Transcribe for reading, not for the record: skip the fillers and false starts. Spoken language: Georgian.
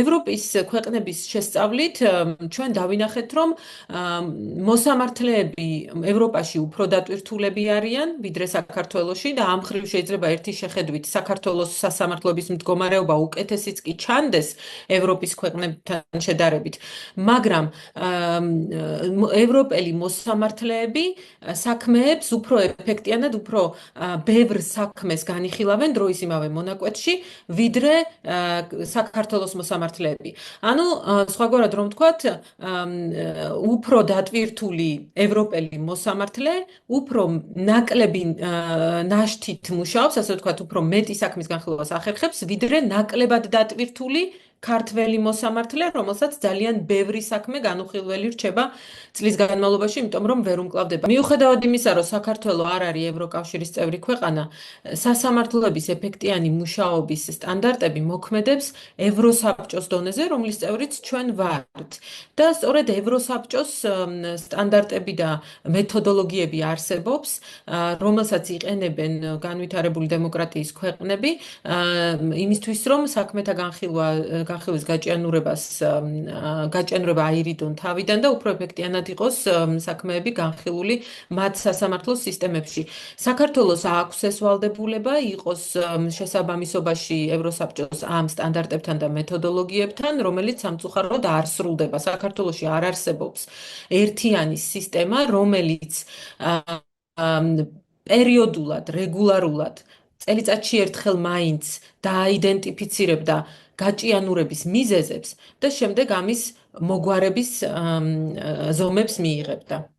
ევროპის ქვეყნების შესწავლით ჩვენ დავინახეთ, რომ მოსამართლეები ევროპაში უფრო დატვირთულები არიან, ვიდრე საქართველოში და ამ მხრივ შეიძლება ერთი შეხედვით საქართველოს სასამართლოების მდგომარეობა უკეთესიც კი ჩანდეს ევროპის ქვეყნებთან შედარებით, მაგრამ ევროპელი მოსამართლეები საქმეებს უფრო ეფექტიანად, უფრო ბევრ საქმეს განიხილავენ დროის იმავე მონაკვეთში, ვიდრე საქართველოს მოსამართლეები. ანუ სხვაგვარად რომ ვთქვათ, უფრო დატვირთული ევროპელი მოსამართლე, უფრო ნაკლები ნაშთით მუშაობს, ასე ვთქვათ, უფრო მეტი საქმის განხილვას ახერხებს, ვიდრე ნაკლებად დატვირთული ქართველი მოსამართლე, რომელსაც ძალიან ბევრი საქმე განუხილველი რჩება წლის განმავლობაში, იმიტომ რომ ვერ უმკლავდება. მიუხედავად იმისა, რომ საქართველო არ არის ევროკავშირის წევრი ქვეყანა, სასამართლოების ეფექტიანი მუშაობის სტანდარტები მოქმედებს ევროსაბჭოს დონეზე, რომლის წევრიც ჩვენ ვართ. და სწორედ ევროსაბჭოს სტანდარტები და მეთოდოლოგიები არსებობს, რომელსაც იყენებენ განვითარებული დემოკრატიის ქვეყნები, იმისთვის, რომ საქმეთა განხილვის გაჭიანურება აირიდონ თავიდან და უფრო ეფექტიანად იყოს საქმეები განხილული მათ სასამართლო სისტემებში. საქართველოს აქვს ეს ვალდებულება იყოს შესაბამისობაში ევროსაბჭოს ამ სტანდარტებთან და მეთოდოლოგიებთან, რომელიც სამწუხაროდ არ სრულდება. საქართველოში არ არსებობს ერთიანი სისტემა, რომელიც პერიოდულად, რეგულარულად წელიწადში ერთხელ მაინც დააიდენტიფიცირებდა გაჭიანურების მიზეზებს და შემდეგ ამის მოგვარების ზომებს მიიღებდა.